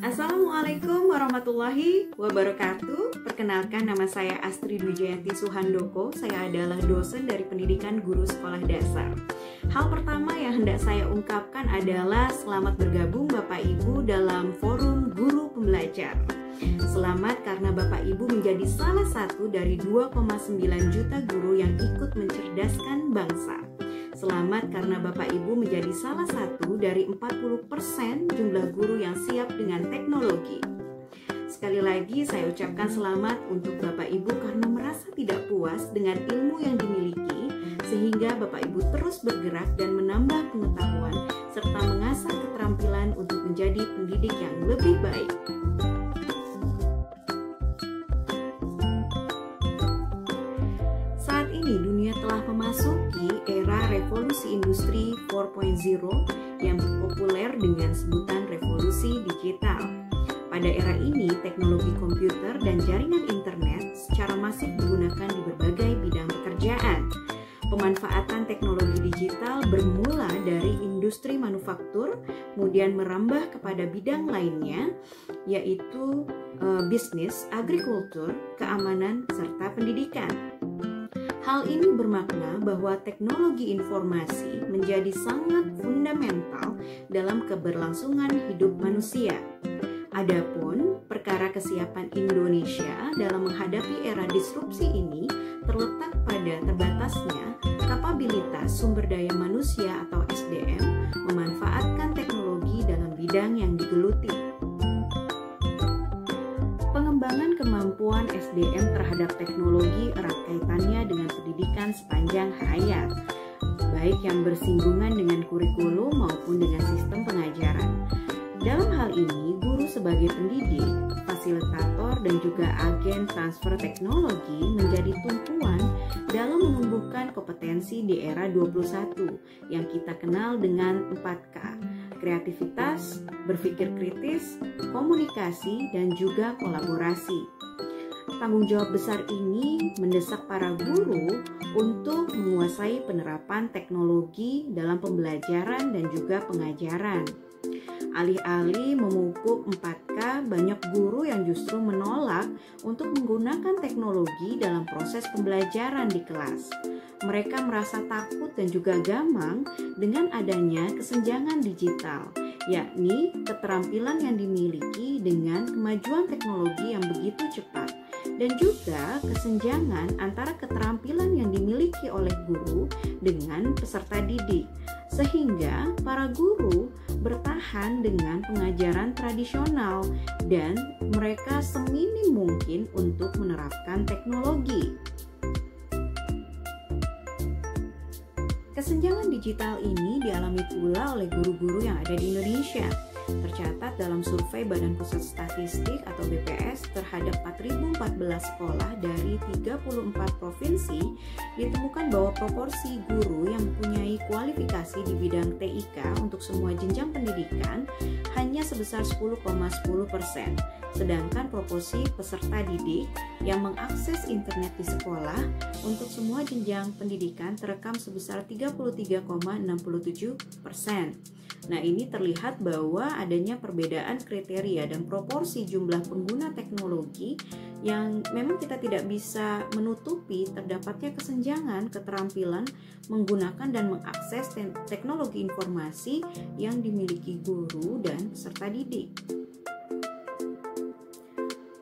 Assalamualaikum warahmatullahi wabarakatuh. Perkenalkan, nama saya Astri Dwi-Jayanti Suhandoko. Saya adalah dosen dari pendidikan guru sekolah dasar. Hal pertama yang hendak saya ungkapkan adalah selamat bergabung Bapak Ibu dalam forum guru pembelajar. Selamat karena Bapak Ibu menjadi salah satu dari 2,9 juta guru yang ikut mencerdaskan bangsa. Selamat karena Bapak Ibu menjadi salah satu dari 40% jumlah guru yang siap dengan teknologi. Sekali lagi saya ucapkan selamat untuk Bapak Ibu karena merasa tidak puas dengan ilmu yang dimiliki, sehingga Bapak Ibu terus bergerak dan menambah pengetahuan serta mengasah keterampilan untuk menjadi pendidik yang lebih baik. Saat ini dunia telah memasuki era revolusi industri 4.0 yang populer dengan sebutan revolusi digital. Pada era ini, teknologi komputer dan jaringan internet secara masif digunakan di berbagai bidang pekerjaan. Pemanfaatan teknologi digital bermula dari industri manufaktur, kemudian merambah kepada bidang lainnya, yaitu bisnis, agrikultur, keamanan, serta pendidikan. Hal ini bermakna bahwa teknologi informasi menjadi sangat fundamental dalam keberlangsungan hidup manusia. Adapun perkara kesiapan Indonesia dalam menghadapi era disrupsi ini terletak pada terbatasnya kapabilitas sumber daya manusia atau SDM memanfaatkan teknologi dalam bidang yang digeluti. Pengembangan kemampuan SDM terhadap teknologi erat kaitannya dengan pendidikan sepanjang hayat, baik yang bersinggungan dengan kurikulum maupun dengan sistem pengajaran. Dalam hal ini, guru sebagai pendidik, fasilitator, dan juga agen transfer teknologi menjadi tumpuan dalam menumbuhkan kompetensi di era 21 yang kita kenal dengan 4K. Kreativitas, berpikir kritis, komunikasi, dan juga kolaborasi. Tanggung jawab besar ini mendesak para guru untuk menguasai penerapan teknologi dalam pembelajaran dan juga pengajaran. Alih-alih memupuk 4K, banyak guru yang justru menolak untuk menggunakan teknologi dalam proses pembelajaran di kelas. Mereka merasa takut dan juga gamang dengan adanya kesenjangan digital, yakni keterampilan yang dimiliki dengan kemajuan teknologi yang begitu cepat, dan juga kesenjangan antara keterampilan yang dimiliki oleh guru dengan peserta didik, sehingga para guru bertahan dengan pengajaran tradisional dan mereka seminim mungkin untuk menerapkan teknologi. Kesenjangan digital ini dialami pula oleh guru-guru yang ada di Indonesia. Tercatat dalam survei Badan Pusat Statistik atau BPS terhadap 4.014 sekolah dari 34 provinsi, ditemukan bahwa proporsi guru yang mempunyai kualifikasi di bidang TIK untuk semua jenjang pendidikan hanya sebesar 10,10%, sedangkan proporsi peserta didik yang mengakses internet di sekolah untuk semua jenjang pendidikan terekam sebesar 33,67%. Nah, ini terlihat bahwa adanya perbedaan kriteria dan proporsi jumlah pengguna teknologi yang memang kita tidak bisa menutupi terdapatnya kesenjangan keterampilan menggunakan dan mengakses teknologi informasi yang dimiliki guru dan peserta didik.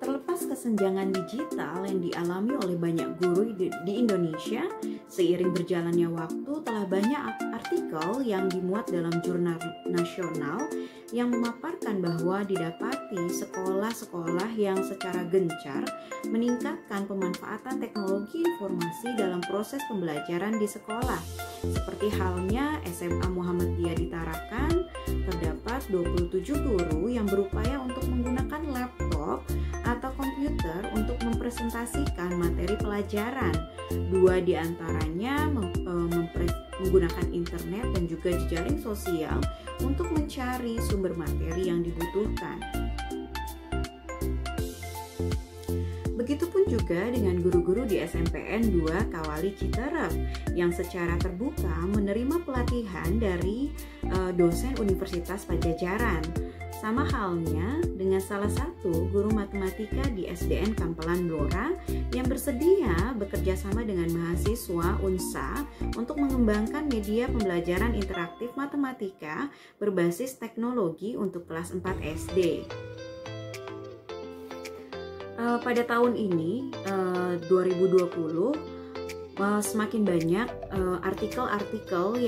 Terlepas kesenjangan digital yang dialami oleh banyak guru di Indonesia, seiring berjalannya waktu telah banyak artikel yang dimuat dalam jurnal nasional yang memaparkan bahwa didapati sekolah-sekolah yang secara gencar meningkatkan pemanfaatan teknologi informasi dalam proses pembelajaran di sekolah. Seperti halnya SMA Muhammadiyah di Tarakan, terdapat 27 guru yang berupaya untuk menggunakan laptop atau komputer untuk mempresentasikan materi pelajaran. 2 diantaranya menggunakan internet dan juga jejaring sosial untuk mencari sumber materi yang dibutuhkan. Begitupun juga dengan guru-guru di SMPN 2 Kawali Citerep yang secara terbuka menerima pelatihan dari dosen Universitas Padjadjaran. Sama halnya dengan salah satu guru matematika di SDN Kampelan Blora yang bersedia bekerja sama dengan mahasiswa UNSA untuk mengembangkan media pembelajaran interaktif matematika berbasis teknologi untuk kelas 4 SD. Pada tahun ini, 2020, semakin banyak artikel-artikel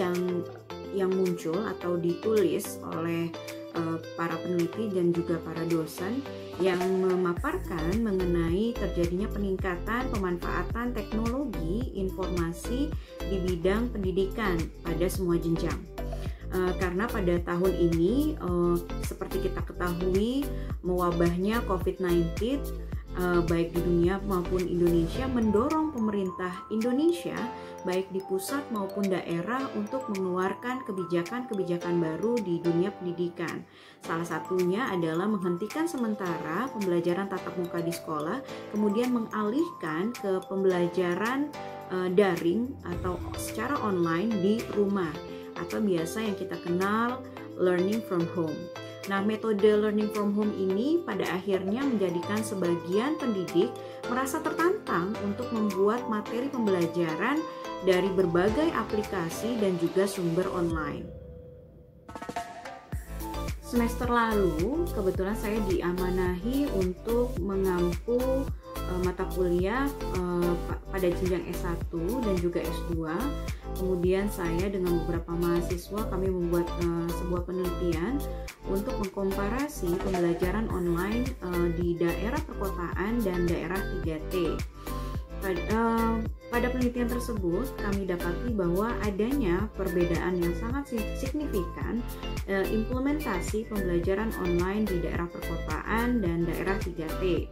yang muncul atau ditulis oleh para peneliti dan juga para dosen yang memaparkan mengenai terjadinya peningkatan pemanfaatan teknologi informasi di bidang pendidikan pada semua jenjang. Karena pada tahun ini, seperti kita ketahui, mewabahnya COVID-19 baik di dunia maupun Indonesia mendorong pemerintah Indonesia baik di pusat maupun daerah untuk mengeluarkan kebijakan-kebijakan baru di dunia pendidikan. Salah satunya adalah menghentikan sementara pembelajaran tatap muka di sekolah, kemudian mengalihkan ke pembelajaran daring atau secara online di rumah, atau biasa yang kita kenal learning from home. Nah, metode learning from home ini pada akhirnya menjadikan sebagian pendidik merasa tertantang untuk membuat materi pembelajaran dari berbagai aplikasi dan juga sumber online. Semester lalu, kebetulan saya diamanahi untuk mengampu mata kuliah pada jenjang S1 dan juga S2. Kemudian saya dengan beberapa mahasiswa kami membuat sebuah penelitian untuk mengkomparasi pembelajaran online di daerah perkotaan dan daerah 3T. Pada penelitian tersebut kami dapati bahwa adanya perbedaan yang sangat signifikan implementasi pembelajaran online di daerah perkotaan dan daerah 3T.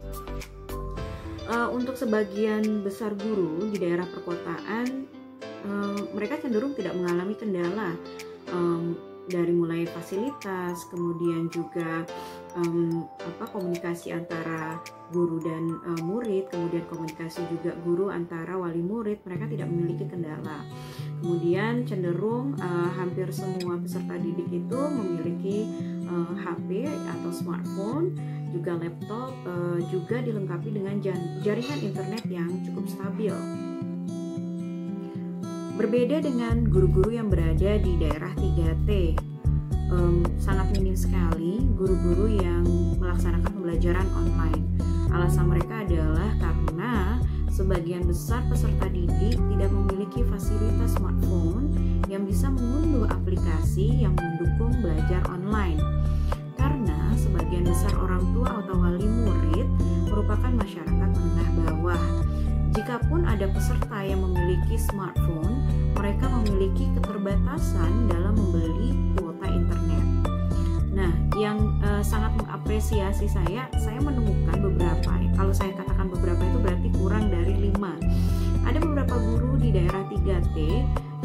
Untuk sebagian besar guru di daerah perkotaan, mereka cenderung tidak mengalami kendala dari mulai fasilitas, kemudian juga komunikasi antara guru dan murid, kemudian komunikasi juga guru antara wali murid, mereka tidak memiliki kendala. Kemudian cenderung hampir semua peserta didik itu memiliki HP atau smartphone, juga laptop, juga dilengkapi dengan jaringan internet yang cukup stabil. Berbeda dengan guru-guru yang berada di daerah 3T, sangat minim sekali guru-guru yang melaksanakan pembelajaran online. Alasan mereka adalah karena sebagian besar peserta didik tidak memiliki fasilitas smartphone yang bisa mengunduh aplikasi yang mendukung belajar online. Karena sebagian besar orang tua atau wali murid merupakan masyarakat menengah bawah. Jikapun ada peserta yang memiliki smartphone, mereka memiliki keterbatasan dalam membeli kuota internet. Nah, yang sangat mengapresiasi saya menemukan beberapa, kalau saya katakan beberapa itu berarti kurang dari 5. Ada beberapa guru di daerah 3T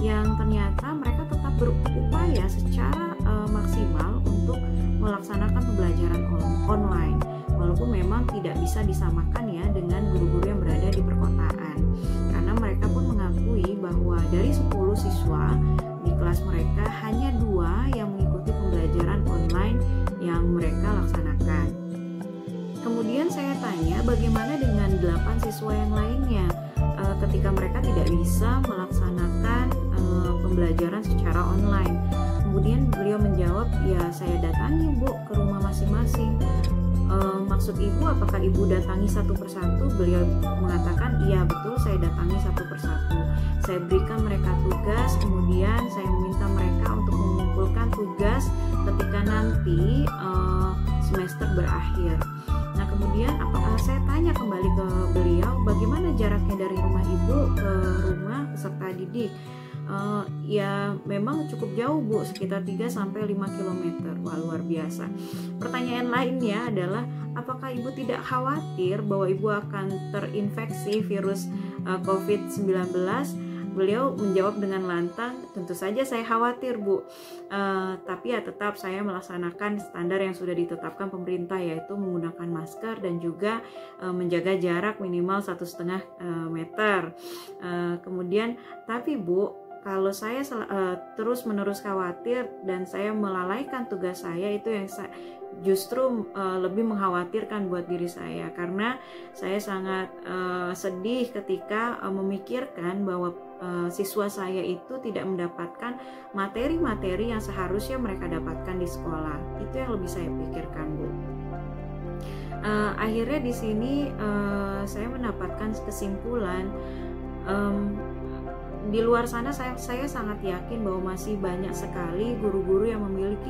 yang ternyata mereka tetap berupaya secara maksimal untuk melaksanakan pembelajaran online, walaupun memang tidak bisa disamakan ya dengan guru-guru yang berada di perkotaan, karena mereka pun mengakui bahwa dari 10 siswa di kelas mereka hanya 2 yang mengikuti pembelajaran online yang mereka laksanakan. Kemudian saya tanya bagaimana dengan 8 siswa yang lainnya ketika mereka tidak bisa melaksanakan pembelajaran secara online. Kemudian beliau menjawab, ya saya datangi Bu ke rumah masing-masing. Maksud ibu, apakah ibu datangi satu persatu? Beliau mengatakan, iya betul, saya datangi satu persatu. Saya berikan mereka tugas, kemudian saya meminta mereka untuk mengumpulkan tugas ketika nanti semester berakhir. Nah kemudian saya tanya kembali ke beliau, bagaimana jaraknya dari rumah ibu ke rumah peserta didik? Ya memang cukup jauh Bu, sekitar 3-5 km. Wah, luar biasa. Pertanyaan lainnya adalah, apakah ibu tidak khawatir bahwa ibu akan terinfeksi virus COVID-19? Beliau menjawab dengan lantang, tentu saja saya khawatir Bu, tapi ya tetap saya melaksanakan standar yang sudah ditetapkan pemerintah, yaitu menggunakan masker dan juga menjaga jarak minimal 1,5 meter. Kemudian, tapi Bu, kalau saya terus-menerus khawatir dan saya melalaikan tugas saya, itu yang justru lebih mengkhawatirkan buat diri saya, karena saya sangat sedih ketika memikirkan bahwa siswa saya itu tidak mendapatkan materi-materi yang seharusnya mereka dapatkan di sekolah. Itu yang lebih saya pikirkan, Bu. Akhirnya di sini saya mendapatkan kesimpulan, di luar sana saya sangat yakin bahwa masih banyak sekali guru-guru yang memiliki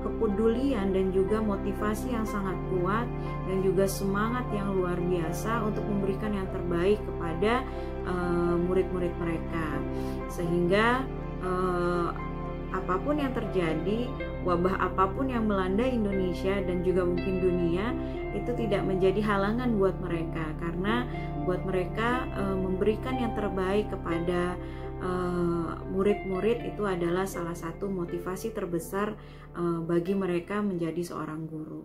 kepedulian dan juga motivasi yang sangat kuat dan juga semangat yang luar biasa untuk memberikan yang terbaik kepada murid-murid mereka, sehingga apapun yang terjadi, wabah apapun yang melanda Indonesia dan juga mungkin dunia, itu tidak menjadi halangan buat mereka, karena buat mereka memberikan yang terbaik kepada murid-murid itu adalah salah satu motivasi terbesar bagi mereka menjadi seorang guru.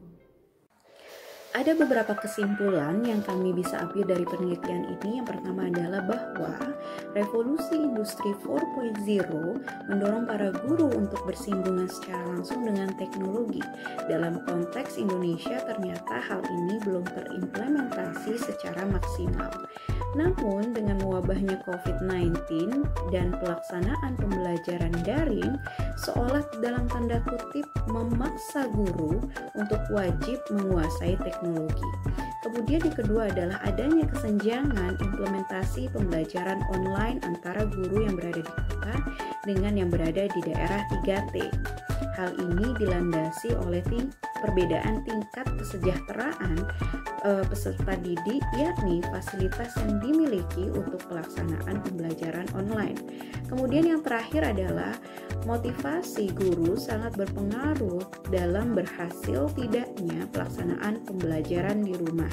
Ada beberapa kesimpulan yang kami bisa ambil dari penelitian ini. Yang pertama adalah bahwa revolusi industri 4.0 mendorong para guru untuk bersinggungan secara langsung dengan teknologi. Dalam konteks Indonesia, ternyata hal ini belum terimplementasi secara maksimal. Namun, dengan mewabahnya COVID-19 dan pelaksanaan pembelajaran daring, seolah dalam tanda kutip memaksa guru untuk wajib menguasai teknologi. Kemudian yang kedua adalah adanya kesenjangan implementasi pembelajaran online antara guru yang berada di kota dengan yang berada di daerah 3T. Hal ini dilandasi oleh perbedaan tingkat kesejahteraan peserta didik, yakni fasilitas yang dimiliki untuk pelaksanaan pembelajaran online. Kemudian yang terakhir adalah motivasi guru sangat berpengaruh dalam berhasil tidaknya pelaksanaan pembelajaran di rumah.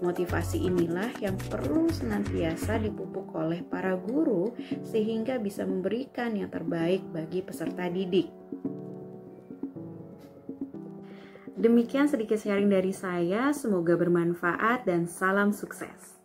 Motivasi inilah yang perlu senantiasa dipupuk oleh para guru sehingga bisa memberikan yang terbaik bagi peserta didik. Demikian sedikit sharing dari saya, semoga bermanfaat dan salam sukses.